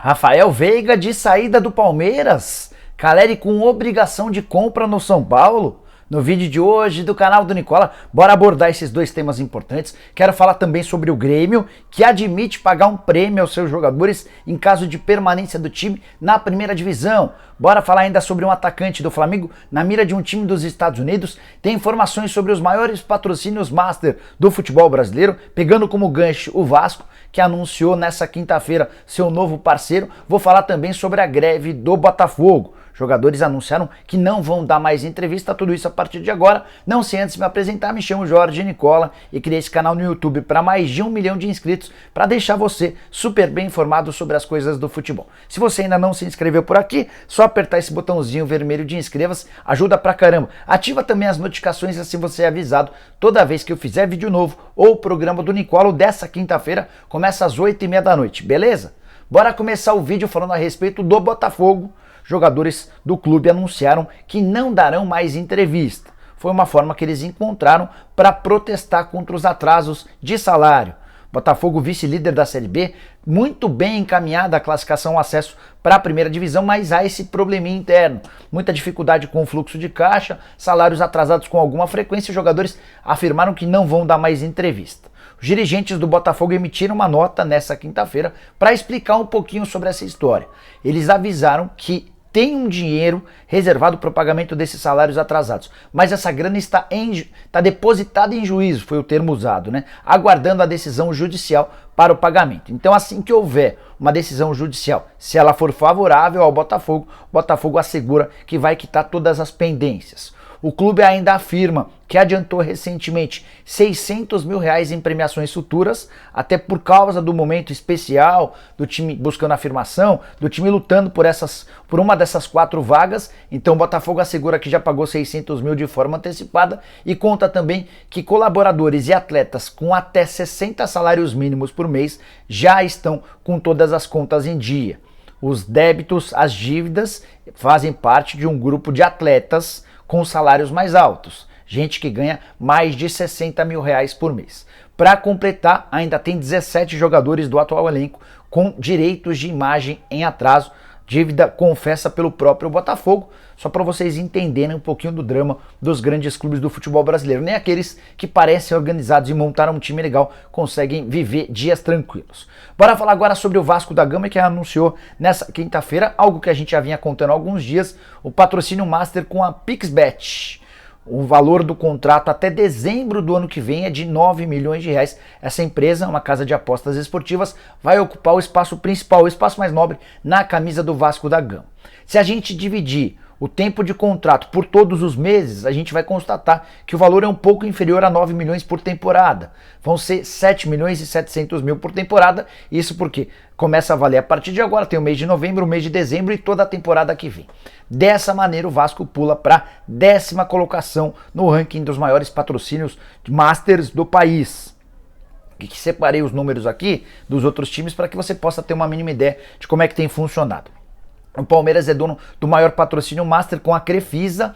Rafael Veiga de saída do Palmeiras. Caleri com obrigação de compra no São Paulo. No vídeo de hoje do canal do Nicola, bora abordar esses dois temas importantes. Quero falar também sobre o Grêmio, que admite pagar um prêmio aos seus jogadores em caso de permanência do time na primeira divisão. Bora falar ainda sobre um atacante do Flamengo na mira de um time dos Estados Unidos. Tem informações sobre os maiores patrocínios master do futebol brasileiro, pegando como gancho o Vasco, que anunciou nessa quinta-feira seu novo parceiro. Vou falar também sobre a greve do Botafogo. Jogadores anunciaram que não vão dar mais entrevista, tudo isso a partir de agora. Não sei antes de me apresentar, me chamo Jorge Nicola e criei esse canal no YouTube para mais de 1 milhão de inscritos para deixar você super bem informado sobre as coisas do futebol. Se você ainda não se inscreveu por aqui, só apertar esse botãozinho vermelho de inscreva-se, ajuda pra caramba. Ativa também as notificações assim você é avisado toda vez que eu fizer vídeo novo ou o programa do Nicola dessa quinta-feira começa às 8h30 da noite, beleza? Bora começar o vídeo falando a respeito do Botafogo. Jogadores do clube anunciaram que não darão mais entrevista. Foi uma forma que eles encontraram para protestar contra os atrasos de salário. Botafogo, vice-líder da Série B, muito bem encaminhada a classificação, o acesso para a primeira divisão, mas há esse probleminha interno. Muita dificuldade com o fluxo de caixa, salários atrasados com alguma frequência. Os jogadores afirmaram que não vão dar mais entrevista. Os dirigentes do Botafogo emitiram uma nota nessa quinta-feira para explicar um pouquinho sobre essa história. Eles avisaram que tem um dinheiro reservado para o pagamento desses salários atrasados, mas essa grana está depositada em juízo, foi o termo usado, né? Aguardando a decisão judicial para o pagamento. Então, assim que houver uma decisão judicial, se ela for favorável ao Botafogo, o Botafogo assegura que vai quitar todas as pendências. O clube ainda afirma que adiantou recentemente R$600 mil em premiações futuras, até por causa do momento especial do time buscando afirmação, do time lutando por uma dessas 4 vagas. Então o Botafogo assegura que já pagou R$600 mil de forma antecipada e conta também que colaboradores e atletas com até 60 salários mínimos por mês já estão com todas as contas em dia. Os débitos, as dívidas, fazem parte de um grupo de atletas com salários mais altos, gente que ganha mais de R$60 mil por mês. Para completar, ainda tem 17 jogadores do atual elenco com direitos de imagem em atraso, dívida confessa pelo próprio Botafogo, só para vocês entenderem um pouquinho do drama dos grandes clubes do futebol brasileiro. Nem aqueles que parecem organizados e montaram um time legal conseguem viver dias tranquilos. Bora falar agora sobre o Vasco da Gama, que anunciou nessa quinta-feira algo que a gente já vinha contando há alguns dias, o patrocínio master com a PixBet. O valor do contrato até dezembro do ano que vem é de R$9 milhões. Essa empresa, uma casa de apostas esportivas, vai ocupar o espaço principal, o espaço mais nobre, na camisa do Vasco da Gama. Se a gente dividir o tempo de contrato por todos os meses, a gente vai constatar que o valor é um pouco inferior a 9 milhões por temporada. Vão ser 7 milhões e 700 mil por temporada, isso porque começa a valer a partir de agora, tem o mês de novembro, o mês de dezembro e toda a temporada que vem. Dessa maneira o Vasco pula para a 10ª colocação no ranking dos maiores patrocínios masters do país. Que separei os números aqui dos outros times para que você possa ter uma mínima ideia de como é que tem funcionado. O Palmeiras é dono do maior patrocínio master com a Crefisa.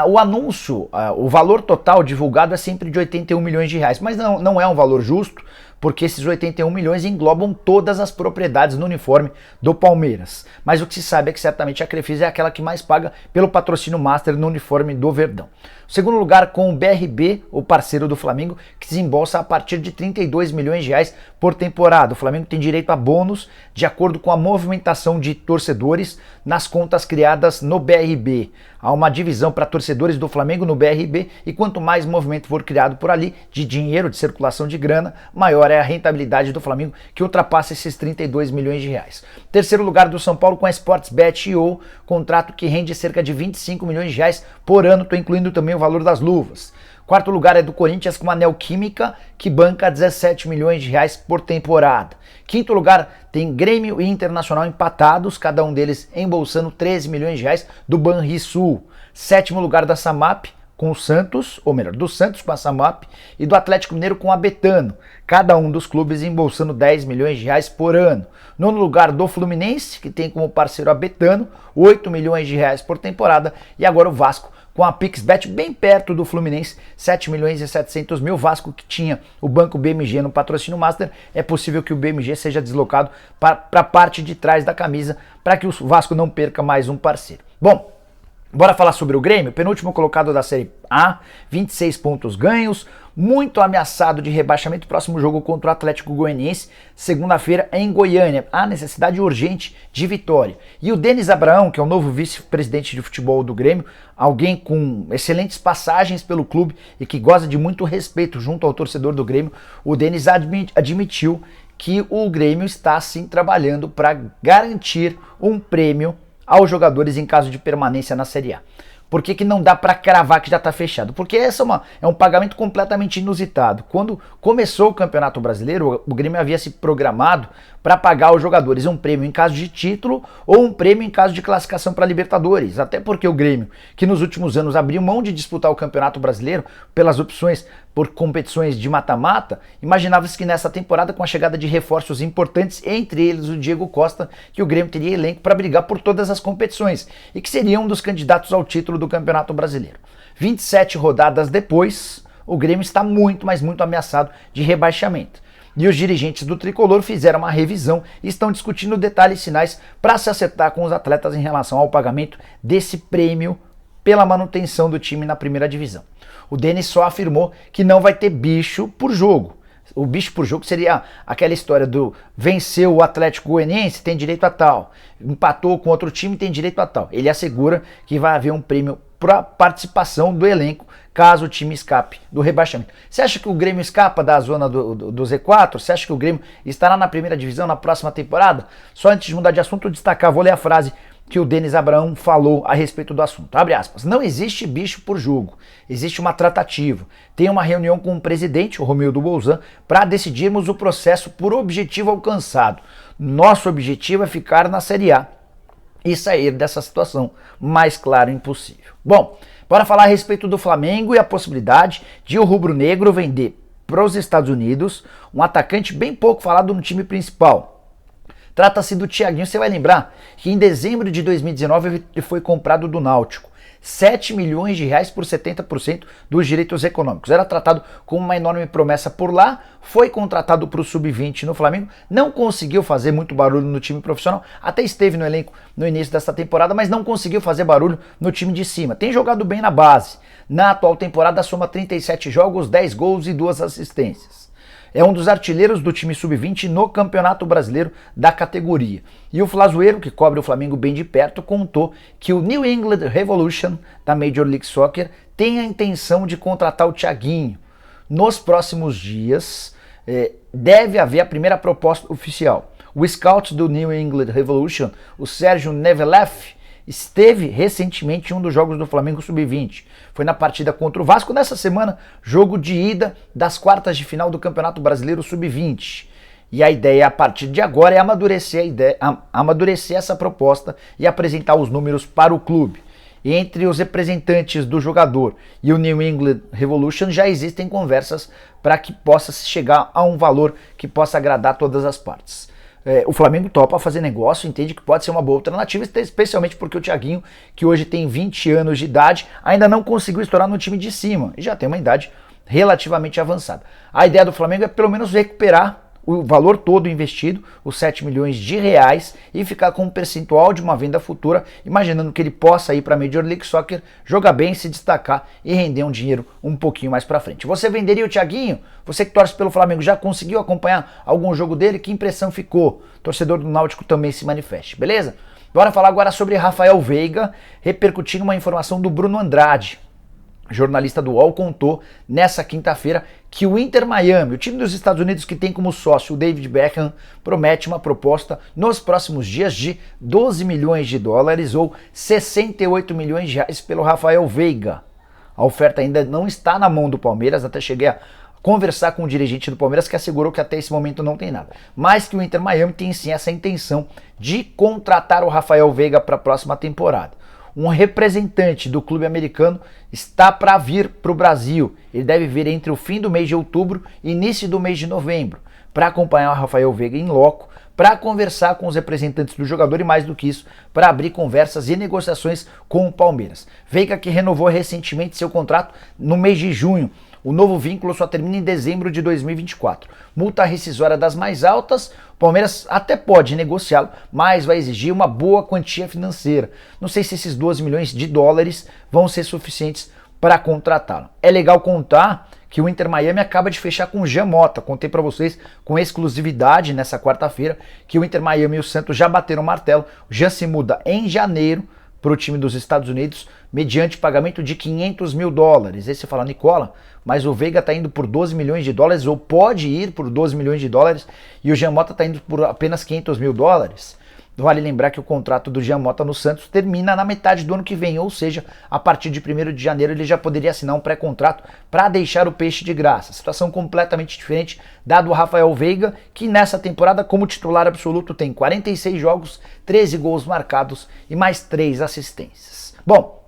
O anúncio, o valor total divulgado é sempre de R$81 milhões, mas não é um valor justo, porque esses 81 milhões englobam todas as propriedades no uniforme do Palmeiras. Mas o que se sabe é que certamente a Crefisa é aquela que mais paga pelo patrocínio master no uniforme do Verdão. O segundo lugar com o BRB, o parceiro do Flamengo, que desembolsa a partir de R$32 milhões por temporada. O Flamengo tem direito a bônus de acordo com a movimentação de torcedores nas contas criadas no BRB. Há uma divisão para torcedores do Flamengo no BRB e quanto mais movimento for criado por ali, de dinheiro, de circulação de grana, maior é a rentabilidade do Flamengo, que ultrapassa esses R$32 milhões. Terceiro lugar do São Paulo com a Sportsbet.io, contrato que rende cerca de R$25 milhões por ano, estou incluindo também o valor das luvas. Quarto lugar é do Corinthians com a Neoquímica, que banca R$17 milhões por temporada. Quinto lugar tem Grêmio e Internacional empatados, cada um deles embolsando R$13 milhões do Banrisul. Sétimo lugar da Samap, com o Santos, ou melhor, do Santos com a Samap e do Atlético Mineiro com a Betano, cada um dos clubes embolsando 10 milhões de reais por ano. No lugar do Fluminense, que tem como parceiro a Betano, 8 milhões de reais por temporada, e agora o Vasco com a PixBet bem perto do Fluminense, 7 milhões e 700 mil. Vasco que tinha o banco BMG no patrocínio Master, é possível que o BMG seja deslocado para a parte de trás da camisa para que o Vasco não perca mais um parceiro. Bom, bora falar sobre o Grêmio, penúltimo colocado da Série A, 26 pontos ganhos, muito ameaçado de rebaixamento. Próximo jogo contra o Atlético Goianiense, segunda-feira em Goiânia. Há necessidade urgente de vitória. E o Denis Abraão, que é o novo vice-presidente de futebol do Grêmio, alguém com excelentes passagens pelo clube e que goza de muito respeito junto ao torcedor do Grêmio, o Denis admitiu que o Grêmio está sim trabalhando para garantir um prêmio aos jogadores em caso de permanência na Série A. Por que não dá para cravar que já está fechado? Porque essa é um pagamento completamente inusitado. Quando começou o Campeonato Brasileiro, o Grêmio havia se programado para pagar aos jogadores um prêmio em caso de título ou um prêmio em caso de classificação para Libertadores. Até porque o Grêmio, que nos últimos anos abriu mão de disputar o Campeonato Brasileiro pelas opções por competições de mata-mata, imaginava-se que nessa temporada, com a chegada de reforços importantes, entre eles o Diego Costa, que o Grêmio teria elenco para brigar por todas as competições e que seria um dos candidatos ao título do Campeonato Brasileiro. 27 rodadas depois, o Grêmio está muito, mas muito ameaçado de rebaixamento. E os dirigentes do Tricolor fizeram uma revisão e estão discutindo detalhes finais para se acertar com os atletas em relação ao pagamento desse prêmio pela manutenção do time na primeira divisão. O Denis só afirmou que não vai ter bicho por jogo. O bicho por jogo seria aquela história do venceu o Atlético Goianiense, tem direito a tal, empatou com outro time, tem direito a tal. Ele assegura que vai haver um prêmio para participação do elenco caso o time escape do rebaixamento. Você acha que o Grêmio escapa da zona do Z4? Você acha que o Grêmio estará na primeira divisão na próxima temporada? Só antes de mudar de assunto, destacar, vou ler a frase que o Denis Abraão falou a respeito do assunto. Abre aspas. Não existe bicho por jogo. Existe uma tratativa. Tem uma reunião com o presidente, o Romildo Bolzan, para decidirmos o processo por objetivo alcançado. Nosso objetivo é ficar na Série A e sair dessa situação mais claro impossível. Bom, bora falar a respeito do Flamengo e a possibilidade de o rubro-negro vender para os Estados Unidos um atacante bem pouco falado no time principal. Trata-se do Thiaguinho. Você vai lembrar que em dezembro de 2019 ele foi comprado do Náutico. 7 milhões de reais por 70% dos direitos econômicos. Era tratado como uma enorme promessa por lá, foi contratado para o Sub-20 no Flamengo, não conseguiu fazer muito barulho no time profissional, até esteve no elenco no início dessa temporada, mas não conseguiu fazer barulho no time de cima. Tem jogado bem na base. Na atual temporada soma 37 jogos, 10 gols e 2 assistências. É um dos artilheiros do time Sub-20 no Campeonato Brasileiro da categoria. E o Flazoeiro, que cobre o Flamengo bem de perto, contou que o New England Revolution da Major League Soccer tem a intenção de contratar o Thiaguinho. Nos próximos dias deve haver a primeira proposta oficial. O scout do New England Revolution, o Sérgio Neveleff, esteve recentemente em um dos jogos do Flamengo Sub-20. Foi na partida contra o Vasco nessa semana, jogo de ida das quartas de final do Campeonato Brasileiro Sub-20. E a ideia a partir de agora é amadurecer essa proposta e apresentar os números para o clube. Entre os representantes do jogador e o New England Revolution já existem conversas para que possa chegar a um valor que possa agradar todas as partes. O Flamengo topa fazer negócio, entende que pode ser uma boa alternativa, especialmente porque o Thiaguinho, que hoje tem 20 anos de idade, ainda não conseguiu estourar no time de cima e já tem uma idade relativamente avançada. A ideia do Flamengo é pelo menos recuperar o valor todo investido, os 7 milhões de reais, e ficar com um percentual de uma venda futura, imaginando que ele possa ir para a Major League Soccer, jogar bem, se destacar e render um dinheiro um pouquinho mais para frente. Você venderia o Thiaguinho? Você que torce pelo Flamengo, já conseguiu acompanhar algum jogo dele? Que impressão ficou? Torcedor do Náutico também se manifeste, beleza? Bora falar agora sobre Rafael Veiga, repercutindo uma informação do Bruno Andrade. Jornalista do UOL contou nessa quinta-feira que o Inter Miami, o time dos Estados Unidos que tem como sócio o David Beckham, promete uma proposta nos próximos dias de 12 milhões de dólares ou 68 milhões de reais pelo Rafael Veiga. A oferta ainda não está na mão do Palmeiras, até cheguei a conversar com o dirigente do Palmeiras que assegurou que até esse momento não tem nada. Mas que o Inter Miami tem sim essa intenção de contratar o Rafael Veiga para a próxima temporada. um representante do clube americano está para vir para o Brasil. Ele deve vir entre o fim do mês de outubro e início do mês de novembro, para acompanhar o Rafael Veiga em loco, para conversar com os representantes do jogador e, mais do que isso, para abrir conversas e negociações com o Palmeiras. Veiga, que renovou recentemente seu contrato no mês de junho. O novo vínculo só termina em dezembro de 2024. Multa rescisória das mais altas, o Palmeiras até pode negociá-lo, mas vai exigir uma boa quantia financeira. Não sei se esses 12 milhões de dólares vão ser suficientes para contratá-lo. É legal contar que o Inter Miami acaba de fechar com o Jean Mota. Contei para vocês com exclusividade nessa quarta-feira que o Inter Miami e o Santos já bateram o martelo. O Jean se muda em janeiro para o time dos Estados Unidos mediante pagamento de 500 mil dólares. Aí você fala, Nicola, mas o Veiga está indo por 12 milhões de dólares ou pode ir por 12 milhões de dólares e o Jean Mota está indo por apenas 500 mil dólares? Vale lembrar que o contrato do Jean Mota no Santos termina na metade do ano que vem, ou seja, a partir de 1º de janeiro ele já poderia assinar um pré-contrato para deixar o peixe de graça. Situação completamente diferente da do Rafael Veiga, que nessa temporada como titular absoluto tem 46 jogos, 13 gols marcados e mais 3 assistências. Bom,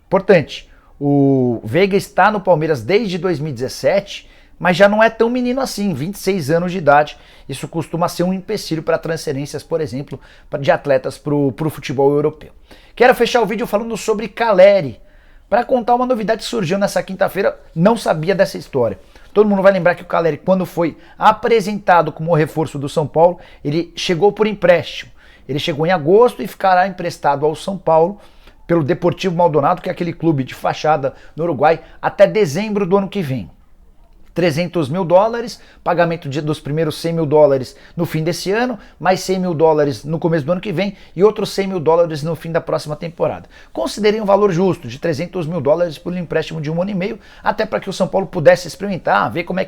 importante, o Veiga está no Palmeiras desde 2017, mas já não é tão menino assim, 26 anos de idade. Isso costuma ser um empecilho para transferências, por exemplo, de atletas para o futebol europeu. Quero fechar o vídeo falando sobre Caleri, para contar uma novidade que surgiu nessa quinta-feira, não sabia dessa história. Todo mundo vai lembrar que o Caleri, quando foi apresentado como reforço do São Paulo, ele chegou por empréstimo. Ele chegou em agosto e ficará emprestado ao São Paulo pelo Deportivo Maldonado, que é aquele clube de fachada no Uruguai, até dezembro do ano que vem. 300 mil dólares, pagamento dos primeiros 100 mil dólares no fim desse ano, mais 100 mil dólares no começo do ano que vem e outros 100 mil dólares no fim da próxima temporada. Considerei um valor justo de 300 mil dólares por um empréstimo de 1 ano e meio, até para que o São Paulo pudesse experimentar, ver como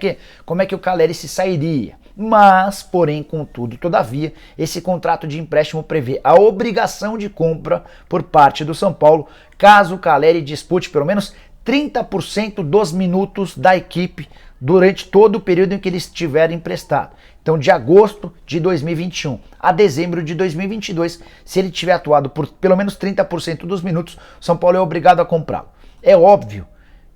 é que o Caleri se sairia. Mas, porém, contudo, todavia, esse contrato de empréstimo prevê a obrigação de compra por parte do São Paulo, caso o Caleri dispute pelo menos 30% dos minutos da equipe durante todo o período em que ele estiver emprestado. Então, de agosto de 2021 a dezembro de 2022, se ele tiver atuado por pelo menos 30% dos minutos, o São Paulo é obrigado a comprá-lo. É óbvio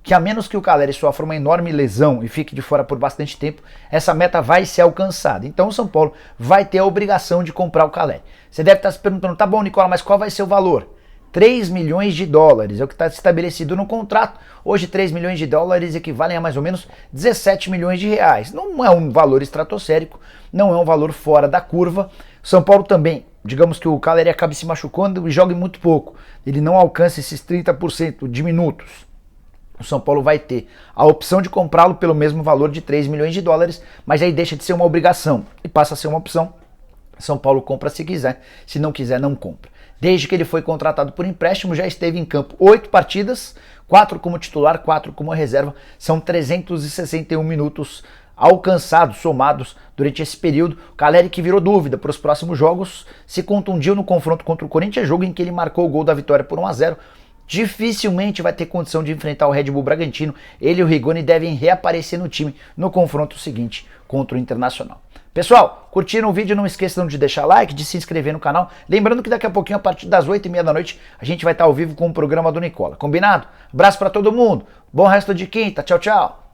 que, a menos que o Caleri sofra uma enorme lesão e fique de fora por bastante tempo, essa meta vai ser alcançada. Então, o São Paulo vai ter a obrigação de comprar o Caleri. Você deve estar se perguntando, tá bom, Nicola, mas qual vai ser o valor? 3 milhões de dólares, é o que está estabelecido no contrato. Hoje 3 milhões de dólares equivalem a mais ou menos 17 milhões de reais. Não é um valor estratosférico, não é um valor fora da curva. São Paulo também, digamos que o Caleri acabe se machucando e jogue muito pouco. Ele não alcança esses 30% de minutos. O São Paulo vai ter a opção de comprá-lo pelo mesmo valor de 3 milhões de dólares, mas aí deixa de ser uma obrigação e passa a ser uma opção. São Paulo compra se quiser, se não quiser não compra. Desde que ele foi contratado por empréstimo, já esteve em campo 8 partidas, 4 como titular, 4 como reserva. São 361 minutos alcançados, somados durante esse período. O Caleri, que virou dúvida para os próximos jogos, se contundiu no confronto contra o Corinthians, jogo em que ele marcou o gol da vitória por 1-0. Dificilmente vai ter condição de enfrentar o Red Bull Bragantino. Ele e o Rigoni devem reaparecer no time no confronto seguinte contra o Internacional. Pessoal, curtiram o vídeo? Não esqueçam de deixar like, de se inscrever no canal. Lembrando que daqui a pouquinho, a partir das 8h30 da noite, a gente vai estar ao vivo com o programa do Nicola. Combinado? Abraço para todo mundo. Bom resto de quinta. Tchau, tchau.